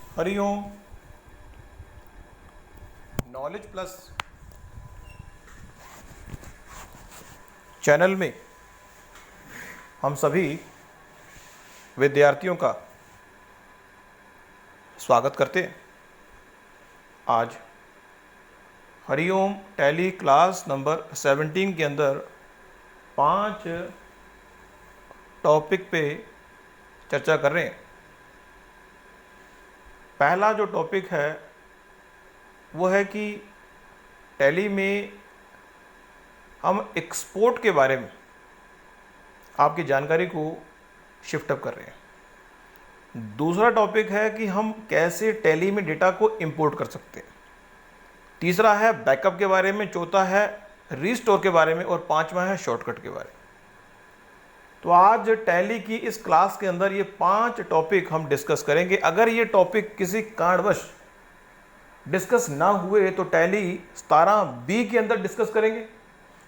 Hariom. Knowledge plus channel में हम सभी विद्यार्थियों का स्वागत करते हैं। आज हरिओम टैली क्लास नंबर 17 के अंदर 5 टॉपिक पे चर्चा कर रहे हैं। पहला जो टॉपिक है वो है कि टैली में हम एक्सपोर्ट के बारे में आपकी जानकारी को शिफ्ट अप कर रहे हैं। दूसरा टॉपिक है कि हम कैसे टैली में डेटा को इंपोर्ट कर सकते हैं। तीसरा है बैकअप के बारे में, चौथा है रीस्टोर के बारे में और पांचवा है शॉर्टकट के बारे में। तो आज टैली की इस क्लास के अंदर ये 5 टॉपिक हम डिस्कस करेंगे। अगर ये टॉपिक किसी कारणवश डिस्कस ना हुए तो टैली 17 बी के अंदर डिस्कस करेंगे,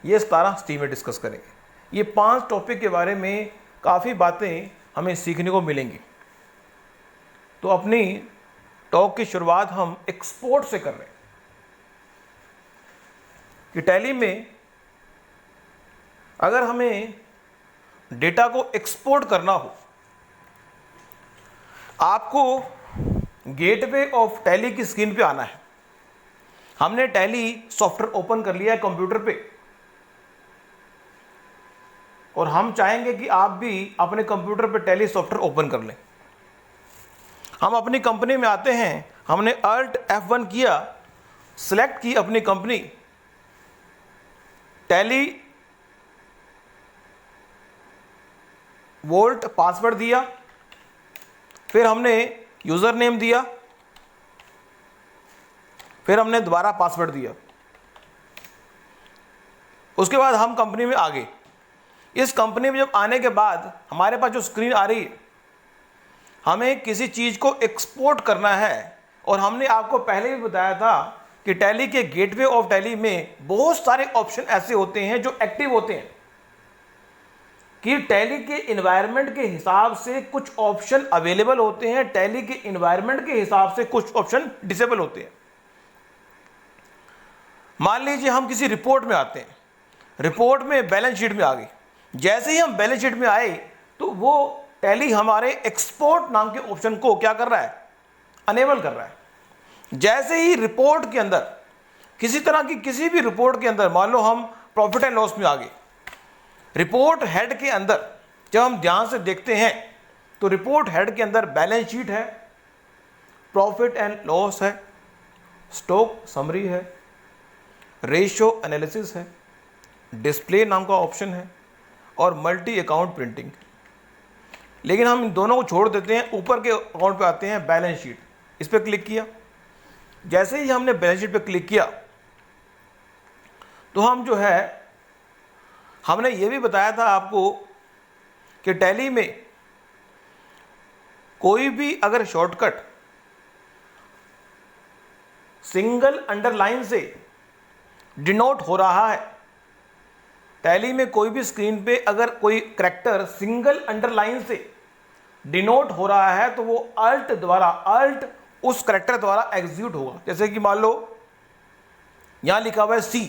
ये 17 सी में डिस्कस करेंगे। ये 5 टॉपिक के बारे में काफ़ी बातें हमें सीखने को मिलेंगी। तो अपनी टॉक की शुरुआत हम एक्सपोर्ट से कर रहे हैं कि टैली में अगर हमें डेटा को एक्सपोर्ट करना हो, आपको गेटवे ऑफ टैली की स्क्रीन पे आना है। हमने टैली सॉफ्टवेयर ओपन कर लिया है कंप्यूटर पे और हम चाहेंगे कि आप भी अपने कंप्यूटर पे टैली सॉफ्टवेयर ओपन कर लें। हम अपनी कंपनी में आते हैं, हमने Alt F1 किया, सिलेक्ट की अपनी कंपनी, टैली वोल्ट पासवर्ड दिया, फिर हमने यूज़र नेम दिया, फिर हमने दोबारा पासवर्ड दिया। उसके बाद हम कंपनी में आ गए। इस कंपनी में जब आने के बाद हमारे पास जो स्क्रीन आ रही है, हमें किसी चीज़ को एक्सपोर्ट करना है। और हमने आपको पहले भी बताया था कि टैली के गेटवे ऑफ टैली में बहुत सारे ऑप्शन ऐसे होते हैं जो एक्टिव होते हैं कि टैली के इन्वायरमेंट के हिसाब से कुछ ऑप्शन अवेलेबल होते हैं, टैली के इन्वायरमेंट के हिसाब से कुछ ऑप्शन डिसेबल होते हैं। मान लीजिए हम किसी रिपोर्ट में आते हैं, रिपोर्ट में बैलेंस शीट में आ गई। जैसे ही हम बैलेंस शीट में आए तो वो टैली हमारे एक्सपोर्ट नाम के ऑप्शन को क्या कर रहा है, अनेबल कर रहा है। जैसे ही रिपोर्ट के अंदर किसी तरह की किसी भी रिपोर्ट के अंदर मान लो हम प्रॉफिट एंड लॉस में आ गए, रिपोर्ट हेड के अंदर जब हम ध्यान से देखते हैं तो रिपोर्ट हेड के अंदर बैलेंस शीट है, प्रॉफिट एंड लॉस है, स्टॉक समरी है, रेशियो एनालिसिस है, डिस्प्ले नाम का ऑप्शन है और मल्टी अकाउंट प्रिंटिंग। लेकिन हम इन दोनों को छोड़ देते हैं, ऊपर के अकाउंट पे आते हैं बैलेंस शीट। इस पर क्लिक किया, जैसे ही हमने बैलेंस शीट पे क्लिक किया तो हम जो है, हमने ये भी बताया था आपको कि टैली में कोई भी अगर शॉर्टकट सिंगल अंडरलाइन से डिनोट हो रहा है, टैली में कोई भी स्क्रीन पे अगर कोई करैक्टर सिंगल अंडरलाइन से डिनोट हो रहा है तो वो अल्ट उस करैक्टर द्वारा एग्जीक्यूट होगा। जैसे कि मान लो यहां लिखा हुआ है सी,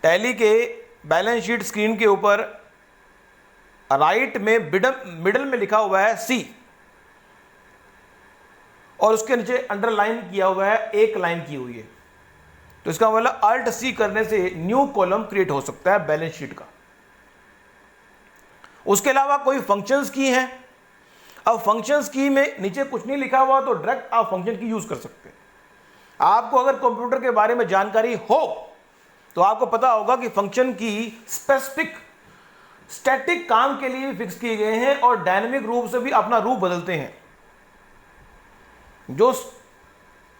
टैली के बैलेंस शीट स्क्रीन के ऊपर राइट में मिडल में लिखा हुआ है सी और उसके नीचे अंडरलाइन किया हुआ है, एक लाइन की हुई है। तो इसका मतलब Alt C करने से न्यू कॉलम क्रिएट हो सकता है बैलेंस शीट का। उसके अलावा कोई फंक्शंस की हैं, अब फंक्शंस की में नीचे कुछ नहीं लिखा हुआ तो डायरेक्ट आप फंक्शन की यूज कर सकते हैं। आपको अगर कंप्यूटर के बारे में जानकारी हो तो आपको पता होगा कि फंक्शन की स्पेसिफिक स्टैटिक काम के लिए भी फिक्स किए गए हैं और डायनेमिक रूप से भी अपना रूप बदलते हैं। जो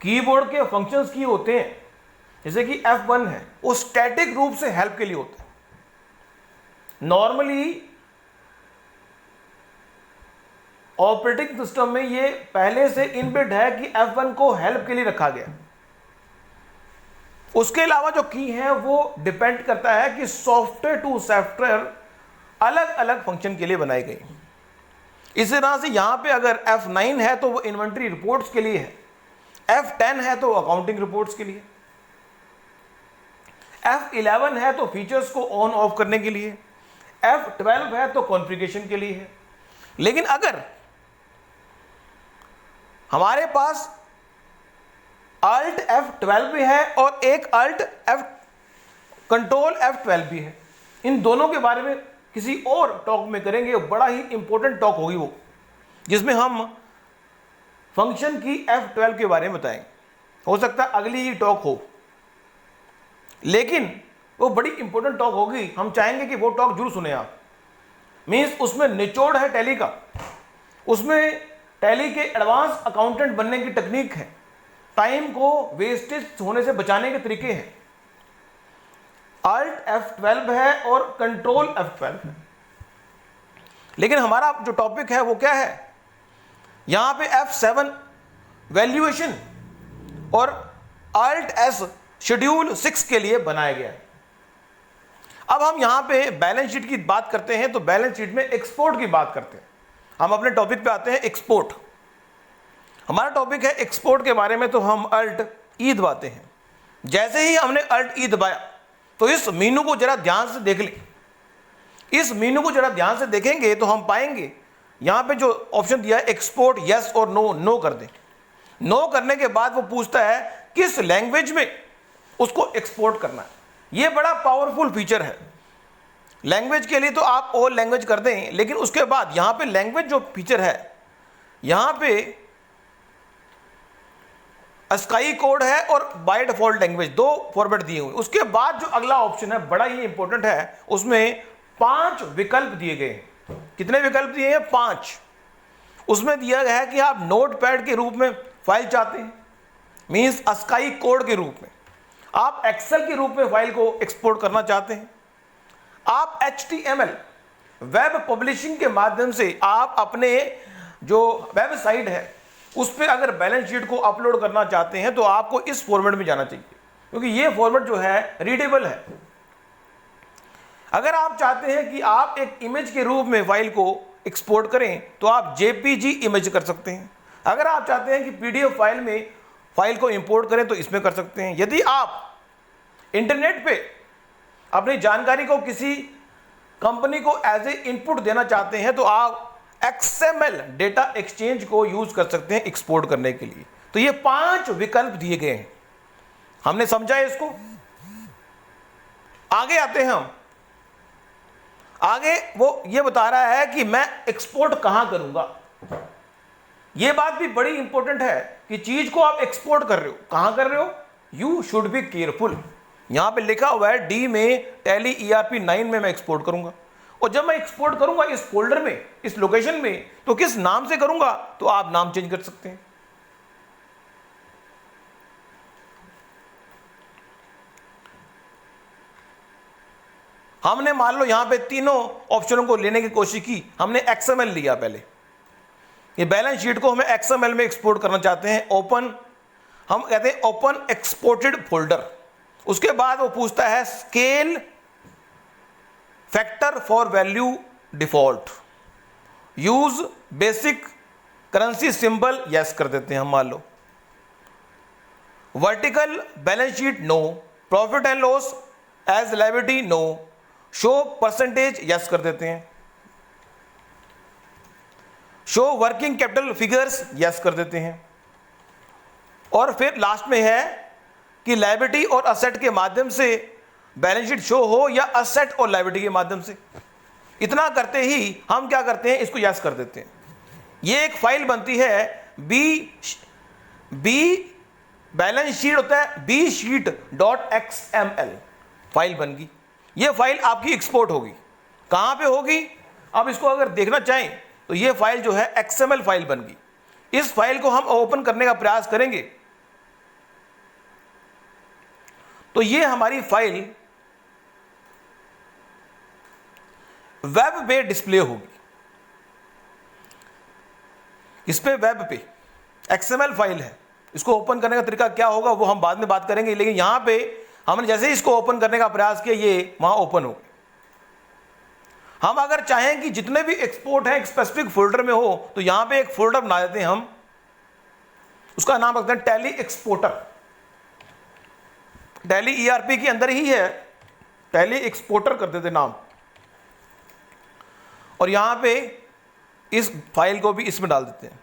कीबोर्ड के फंक्शंस की होते हैं जैसे कि F1 है, वो स्टैटिक रूप से हेल्प के लिए होता है। नॉर्मली ऑपरेटिंग सिस्टम में ये पहले से इनबिल्ट है कि F1 को हेल्प के लिए रखा गया। उसके अलावा जो की है वो डिपेंड करता है कि सॉफ्टवेयर टू सॉफ्टवेयर अलग अलग फंक्शन के लिए बनाई गई। इसी तरह से यहां पे अगर F9 है तो वो इन्वेंट्री रिपोर्ट्स के लिए है, F10 है तो अकाउंटिंग रिपोर्ट्स के लिए, F11 है तो फीचर्स को ऑन ऑफ करने के लिए, F12 है तो कॉन्फ़िगरेशन के लिए है। लेकिन अगर हमारे पास Alt F12 भी है और एक कंट्रोल F12 भी है, इन दोनों के बारे में किसी और टॉक में करेंगे, बड़ा ही इंपॉर्टेंट टॉक होगी वो, जिसमें हम फंक्शन की F12 के बारे में बताएंगे। हो सकता है अगली ही टॉक हो, लेकिन वो बड़ी इंपॉर्टेंट टॉक होगी, हम चाहेंगे कि वो टॉक जरूर सुने आप। मीन्स उसमें निचोड़ है टैली का, उसमें टैली के एडवांस अकाउंटेंट बनने की टेक्निक है, टाइम को वेस्टेज होने से बचाने के तरीके हैं। Alt F12 है और कंट्रोल F12 है। लेकिन हमारा जो टॉपिक है वो क्या है, यहां पे F7 वैल्यूएशन और Alt S शेड्यूल 6 के लिए बनाया गया है। अब हम यहां पे बैलेंस शीट की बात करते हैं, तो बैलेंस शीट में एक्सपोर्ट की बात करते हैं। हम अपने टॉपिक पे आते हैं, एक्सपोर्ट। हमारा टॉपिक है एक्सपोर्ट के बारे में, तो हम Alt E दबाते हैं। जैसे ही हमने Alt E दबाया तो इस मीनू को जरा ध्यान से देख लें। इस मीनू को जरा ध्यान से देखेंगे तो हम पाएंगे यहां पे जो ऑप्शन दिया है एक्सपोर्ट यस और नो, नो कर दें। नो करने के बाद वो पूछता है किस लैंग्वेज में उसको एक्सपोर्ट करना है। ये बड़ा पावरफुल फीचर है। लैंग्वेज के लिए तो आप ऑल लैंग्वेज कर दें, लेकिन उसके बाद यहां पे लैंग्वेज जो फीचर है, यहां पे स्काई कोड है और बाय डिफॉल्ट लैंग्वेज, दो फॉर्मेट दिए हुए। उसके बाद जो अगला ऑप्शन है बड़ा ही इंपॉर्टेंट है, उसमें 5 विकल्प दिए गए हैं। कितने विकल्प दिए हैं? 5। उसमें दिया गया है कि आप नोटपैड के रूप में फाइल चाहते हैं, मीन्स स्काई कोड के रूप में, आप एक्सेल के रूप में फाइल को एक्सपोर्ट करना चाहते हैं, आप HTML वेब पब्लिशिंग के माध्यम से आप अपने जो वेबसाइट है उस पर अगर बैलेंस शीट को अपलोड करना चाहते हैं तो आपको इस फॉर्मेट में जाना चाहिए, क्योंकि ये फॉर्मेट जो है रीडेबल है। अगर आप चाहते हैं कि आप एक इमेज के रूप में फाइल को एक्सपोर्ट करें तो आप JPG इमेज कर सकते हैं। अगर आप चाहते हैं कि PDF फाइल में फाइल को इंपोर्ट करें तो इसमें कर सकते हैं। यदि आप इंटरनेट पे अपनी जानकारी को किसी कंपनी को एज ए इनपुट देना चाहते हैं तो आप XML डेटा एक्सचेंज को यूज कर सकते हैं एक्सपोर्ट करने के लिए। तो ये 5 विकल्प दिए गए हैं, हमने समझा इसको। आगे आते हैं हम। आगे वो ये बता रहा है कि मैं एक्सपोर्ट कहां करूंगा। ये बात भी बड़ी इंपॉर्टेंट है कि चीज को आप एक्सपोर्ट कर रहे हो, कहां कर रहे हो। You should be careful. यहां पे लिखा हुआ है D में टैली ERP 9 में मैं एक्सपोर्ट करूंगा, और जब मैं एक्सपोर्ट करूंगा इस फोल्डर में, इस लोकेशन में, तो किस नाम से करूंगा, तो आप नाम चेंज कर सकते हैं। हमने मान लो यहां पे तीनों ऑप्शनों को लेने की कोशिश की। हमने XML लिया पहले, ये बैलेंस शीट को हमें XML में एक्सपोर्ट करना चाहते हैं। ओपन, हम कहते हैं ओपन एक्सपोर्टेड फोल्डर। उसके बाद वो पूछता है scale factor for value default, use basic currency symbol, yes कर देते हैं हम मान लो। Vertical balance sheet no, profit and loss as liability no, show percentage yes कर देते हैं, show working capital figures yes कर देते हैं। और फिर लास्ट में है कि लायबिलिटी और असेट के माध्यम से बैलेंस शीट शो हो या असेट और लायबिलिटी के माध्यम से। इतना करते ही हम क्या करते हैं, इसको यस कर देते हैं। ये एक फाइल बनती है बी बैलेंस शीट होता है bsheet.xml फाइल बन गई। ये फाइल आपकी एक्सपोर्ट होगी। कहां पे होगी, अब इसको अगर देखना चाहें तो ये फाइल जो है XML फाइल बन गई। इस फाइल को हम ओपन करने का प्रयास करेंगे तो ये हमारी फाइल वेब पे डिस्प्ले होगी। इस पे वेब पे XML फाइल है। इसको ओपन करने का तरीका क्या होगा वो हम बाद में बात करेंगे, लेकिन यहां पे हमने जैसे ही इसको ओपन करने का प्रयास किया ये वहां ओपन हो गया। हम अगर चाहें कि जितने भी एक्सपोर्ट हैं एक स्पेसिफिक फोल्डर में हो, तो यहां पे एक फोल्डर बना देते हैं हम, उसका नाम रखते हैं टैली एक्सपोर्टर। टैली ईआरपी के अंदर ही है, टैली एक्सपोर्टर कर देते नाम, और यहां पे इस फाइल को भी इसमें डाल देते हैं।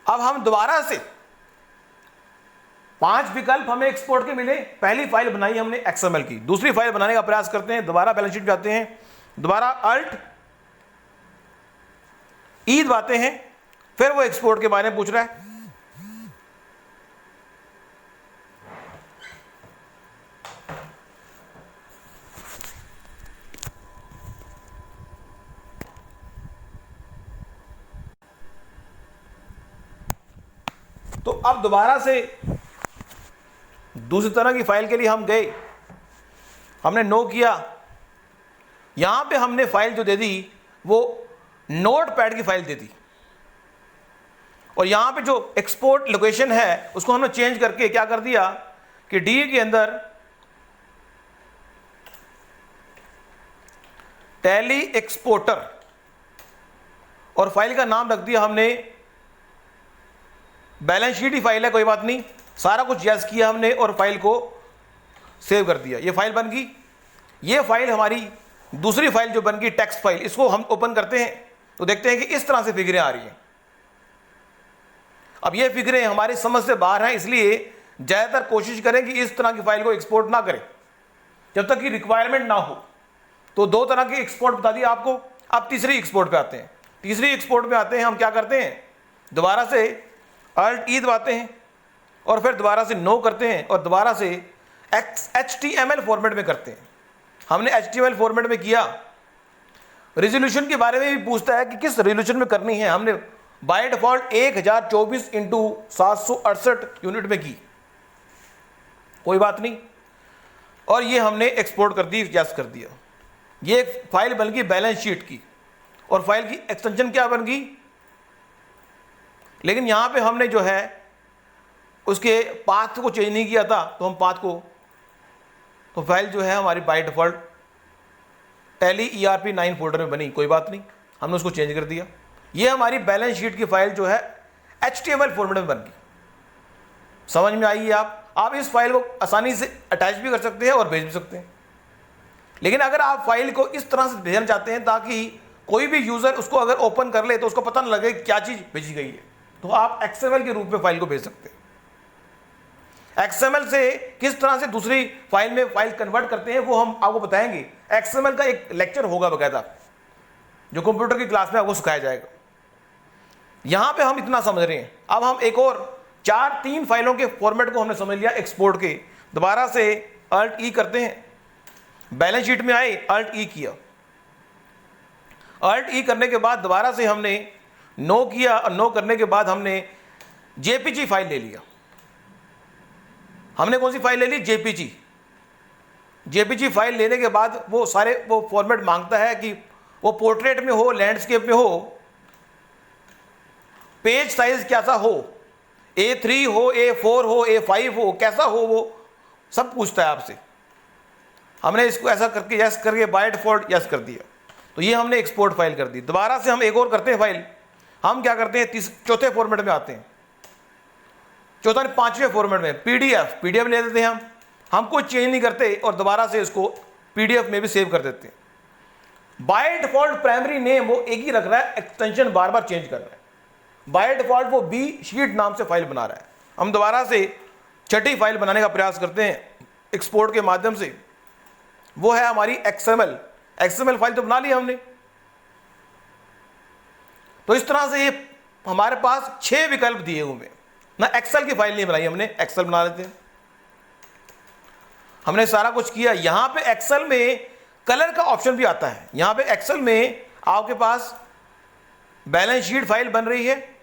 अब हम दोबारा से 5 विकल्प हमें एक्सपोर्ट के मिले। पहली फाइल बनाई हमने एक्सएमएल की, दूसरी फाइल बनाने का प्रयास करते हैं, दोबारा बैलेंस शीट पे आते हैं, दोबारा अल्ट ई दबाते हैं, फिर वो एक्सपोर्ट के बारे में पूछ रहा है। तो अब दोबारा से दूसरी तरह की फाइल के लिए हम गए, हमने नो किया। यहां पे हमने फाइल जो दे दी वो नोटपैड की फाइल दे दी, और यहां पे जो एक्सपोर्ट लोकेशन है उसको हमने चेंज करके क्या कर दिया कि डी के अंदर टैली एक्सपोर्टर, और फाइल का नाम रख दिया हमने, बैलेंस शीट ही फाइल है कोई बात नहीं, सारा कुछ यस किया हमने और फाइल को सेव कर दिया। ये फाइल बन गई। ये फाइल हमारी दूसरी फाइल जो बन गई टेक्स्ट फाइल, इसको हम ओपन करते हैं तो देखते हैं कि इस तरह से फिगरें आ रही हैं। अब ये फिगरें हमारी समझ से बाहर हैं, इसलिए ज़्यादातर कोशिश करें कि इस तरह की फाइल को एक्सपोर्ट ना करें जब तक कि रिक्वायरमेंट ना हो। तो 2 तरह की एक्सपोर्ट बता दिया आपको। अब तीसरी एक्सपोर्ट पे आते हैं। तीसरी एक्सपोर्ट में आते हैं, हम क्या करते हैं, दोबारा से अल्ट ई दबाते हैं और फिर दोबारा से नो करते हैं और दोबारा से HTML फॉर्मेट में करते हैं। हमने HTML फॉर्मेट में किया। रेजोल्यूशन के बारे में भी पूछता है कि किस रेजोल्यूशन में करनी है। हमने बाय डिफॉल्ट 1024x768 यूनिट में की, कोई बात नहीं, और ये हमने एक्सपोर्ट कर दी, यस कर दिया। ये एक फाइल बन गई बैलेंस शीट की, और फाइल की एक्सटेंशन क्या बन गई, लेकिन यहां पे हमने जो है उसके पाथ को चेंज नहीं किया था, तो हम पाथ को, तो फाइल जो है हमारी by default tally ERP 9 folder में बनी, कोई बात नहीं, हमने उसको चेंज कर दिया। ये हमारी बैलेंस शीट की फाइल जो है HTML फॉर्मेट में बन गई। समझ में आई है? आप इस फाइल को आसानी से अटैच भी कर सकते हैं और भेज भी सकते हैं। लेकिन अगर आप फाइल को इस तरह से भेजना चाहते हैं ताकि कोई भी यूजर उसको अगर ओपन कर ले तो उसको पता न लगे क्या चीज भेजी गई है, तो आप XML के रूप में फाइल को भेज सकते हैं। XML से किस तरह से दूसरी फाइल में फाइल कन्वर्ट करते हैं वो हम आपको बताएंगे। XML का एक लेक्चर होगा बकायदा, जो कंप्यूटर की क्लास में आपको सिखाया जाएगा। यहां पे हम इतना समझ रहे हैं। अब हम एक और 3 फाइलों के फॉर्मेट को हमने समझ लिया एक्सपोर्ट के। दोबारा से अल्ट ई करते हैं, बैलेंस शीट में आए, अल्ट ई किया। अल्ट ई करने के बाद दोबारा से हमने नो किया, और नो करने के बाद हमने जेपीजी फाइल ले लिया। हमने कौन सी फाइल ले ली? जेपीजी। जेपीजी फाइल लेने के बाद वो फॉर्मेट मांगता है कि वो पोर्ट्रेट में हो, लैंडस्केप में हो, पेज साइज कैसा हो, A3 हो, A4 हो, A5 हो, कैसा हो, वो सब पूछता है आपसे। हमने इसको ऐसा करके यस करके बाय डिफॉल्ट यस कर दिया, तो ये हमने एक्सपोर्ट फाइल कर दी। दोबारा से हम एक और करते हैं फाइल। हम क्या करते हैं, चौथे फॉर्मेट में आते हैं, चौथा 5वें फॉर्मेट में पीडीएफ ले लेते हैं। हम कोई चेंज नहीं करते और दोबारा से इसको पीडीएफ में भी सेव कर देते हैं। बाय डिफॉल्ट प्राइमरी नेम वो एक ही रख रहा है, एक्सटेंशन बार बार चेंज कर रहा है। बाय डिफॉल्ट वो बी शीट नाम से फाइल बना रहा है। हम दोबारा से छठी फाइल बनाने का प्रयास करते हैं एक्सपोर्ट के माध्यम से, वो है हमारी एक्सएमएल फाइल तो बना ली हमने। तो इस तरह से ये हमारे पास 6 विकल्प दिए हुए ना। एक्सेल की फाइल नहीं बनाई हमने, एक्सेल बना लेते हैं। हमने सारा कुछ किया। यहां पे एक्सेल में कलर का ऑप्शन भी आता है। यहां पे एक्सेल में आपके पास बैलेंस शीट फाइल बन रही है,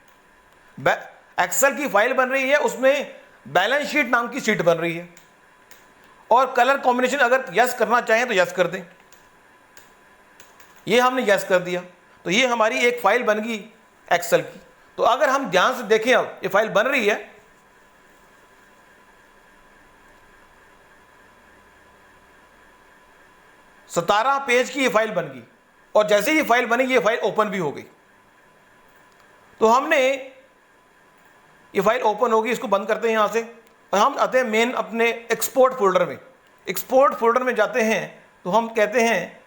एक्सेल की फाइल बन रही है, उसमें बैलेंस शीट नाम की शीट बन रही है, और कलर कॉम्बिनेशन अगर यस करना चाहें तो यस कर दें। ये हमने यस कर दिया, तो ये हमारी एक फाइल बन गई एक्सेल की। तो अगर हम ध्यान से देखें, अब ये फाइल बन रही है, 17 पेज की ये फाइल बन गई, और जैसे ही ये फाइल बनेगी ये फाइल ओपन भी हो गई। तो हमने ये फाइल ओपन होगी, इसको बंद करते हैं यहाँ से, और हम आते हैं मेन अपने एक्सपोर्ट फोल्डर में। एक्सपोर्ट फोल्डर में जाते हैं तो हम कहते हैं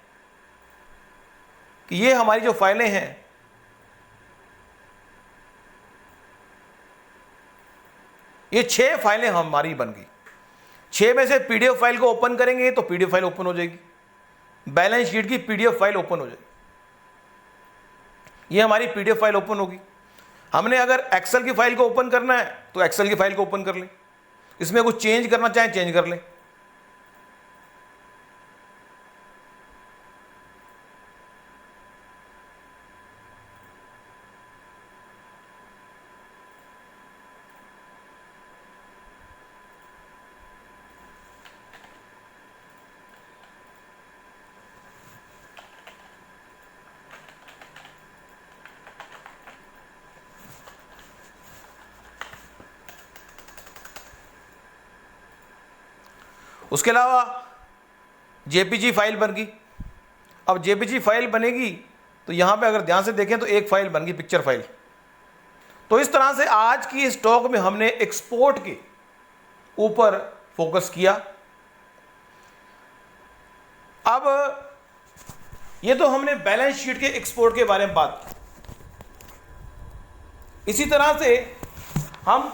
कि ये हमारी जो फाइलें हैं, ये 6 फाइलें हमारी बन गई। 6 में से पीडीएफ फाइल को ओपन करेंगे तो पीडीएफ फाइल ओपन हो जाएगी, बैलेंस शीट की पीडीएफ फाइल ओपन हो जाएगी, ये हमारी पीडीएफ फाइल ओपन होगी। हमने अगर एक्सेल की फाइल को ओपन करना है तो एक्सेल की फाइल को ओपन कर लें, इसमें कुछ चेंज करना चाहें चेंज कर लें। उसके अलावा जेपीजी फाइल बन गई। अब जेपीजी फाइल बनेगी तो यहाँ पे अगर ध्यान से देखें तो एक फाइल बन गई, पिक्चर फाइल। तो इस तरह से आज की इस टॉक में हमने एक्सपोर्ट के ऊपर फोकस किया। अब ये तो हमने बैलेंस शीट के एक्सपोर्ट के बारे में बात की। इसी तरह से हम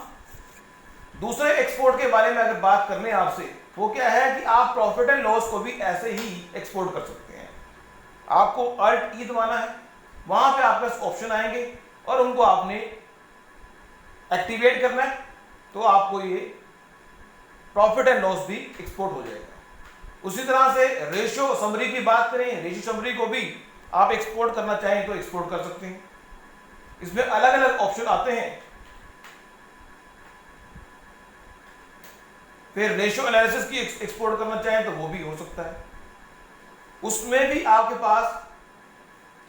दूसरे एक्सपोर्ट के बारे में अगर बात कर लें आपसे, वो क्या है कि आप प्रॉफिट एंड लॉस को भी ऐसे ही एक्सपोर्ट कर सकते हैं। आपको अल्ट ई दबाना है, वहां पे आपके पास ऑप्शन आएंगे और उनको आपने एक्टिवेट करना है, तो आपको ये प्रॉफिट एंड लॉस भी एक्सपोर्ट हो जाएगा। उसी तरह से रेशियो समरी की बात करें, रेशियो समरी को भी आप एक्सपोर्ट करना चाहें तो एक्सपोर्ट कर सकते हैं। इसमें अलग अलग ऑप्शन आते हैं। फिर रेशियो एनालिसिस की एक्सपोर्ट करना चाहें तो वो भी हो सकता है। उसमें भी आपके पास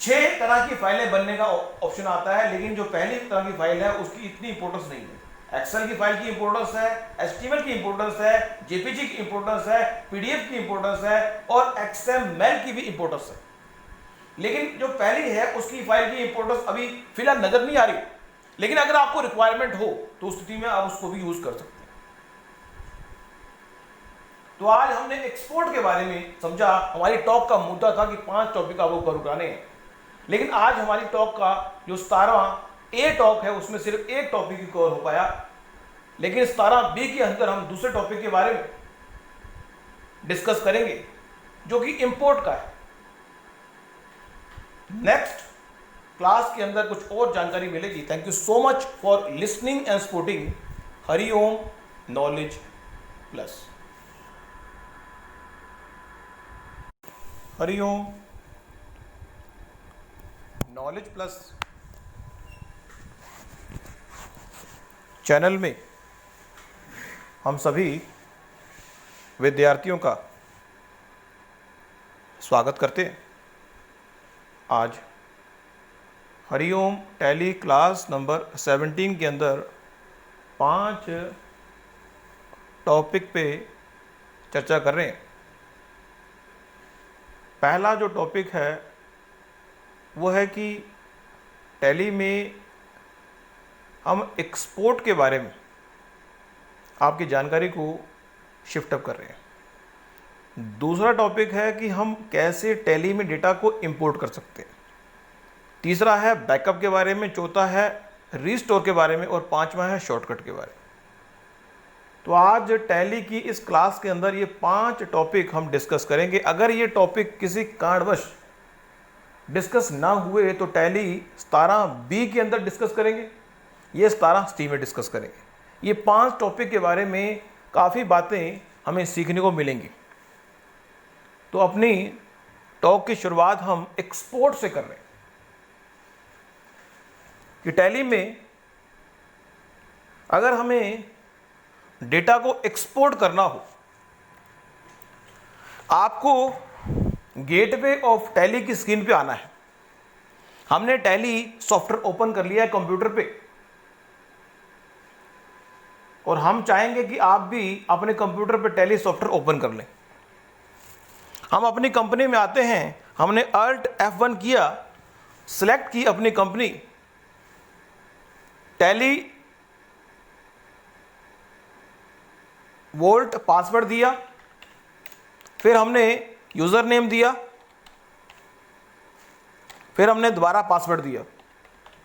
6 तरह की फाइलें बनने का ऑप्शन आता है, लेकिन जो पहली तरह की फाइल है उसकी इतनी इंपॉर्टेंस नहीं है। एक्सेल की फाइल की इंपॉर्टेंस है, एचटीएमएल की इंपॉर्टेंस है, जेपीजी की इंपॉर्टेंस है, पीडीएफ की इंपॉर्टेंस है और एक्सएमएल की भी इंपॉर्टेंस है। लेकिन जो पहली है उसकी फाइल की इंपॉर्टेंस अभी फिलहाल नजर नहीं आ रही, लेकिन अगर आपको रिक्वायरमेंट हो तो उस स्थिति में आप उसको भी यूज कर सकते हैं। तो आज हमने एक्सपोर्ट के बारे में समझा। हमारी टॉक का मुद्दा था कि 5 टॉपिक आपको कवर कराने हैं, लेकिन आज हमारी टॉक का जो 17वां ए टॉक है उसमें सिर्फ एक टॉपिक ही कवर हो पाया, लेकिन 17 बी के अंदर हम दूसरे टॉपिक के बारे में डिस्कस करेंगे जो कि इंपोर्ट का है। नेक्स्ट क्लास के अंदर कुछ और जानकारी मिलेगी। Thank you so much for listening and supporting Hariom knowledge plus. Hariom knowledge plus channel में हम सभी विद्यार्थियों का स्वागत करते हैं। आज हरिओम टैली क्लास नंबर 17 के अंदर 5 टॉपिक पे चर्चा कर रहे हैं। पहला जो टॉपिक है वो है कि टैली में हम एक्सपोर्ट के बारे में आपकी जानकारी को शिफ्ट अप कर रहे हैं। दूसरा टॉपिक है कि हम कैसे टैली में डेटा को इंपोर्ट कर सकते हैं। तीसरा है बैकअप के बारे में, चौथा है रीस्टोर के बारे में और 5वां है शॉर्टकट के बारे में। तो आज टैली की इस क्लास के अंदर ये 5 टॉपिक हम डिस्कस करेंगे। अगर ये टॉपिक किसी कारणवश डिस्कस ना हुए तो टैली 17 बी के अंदर डिस्कस करेंगे, ये 17 सी में डिस्कस करेंगे। ये 5 टॉपिक के बारे में काफ़ी बातें हमें सीखने को मिलेंगी। तो अपनी टॉक की शुरुआत हम एक्सपोर्ट से कर रहे हैं कि टैली में अगर हमें डेटा को एक्सपोर्ट करना हो, आपको गेटवे ऑफ टैली की स्क्रीन पे आना है। हमने टैली सॉफ्टवेयर ओपन कर लिया है कंप्यूटर पे और हम चाहेंगे कि आप भी अपने कंप्यूटर पे टैली सॉफ्टवेयर ओपन कर लें। हम अपनी कंपनी में आते हैं, हमने Alt F1 किया, सिलेक्ट की अपनी कंपनी, टैली वोल्ट पासवर्ड दिया, फिर हमने यूज़र नेम दिया, फिर हमने दोबारा पासवर्ड दिया।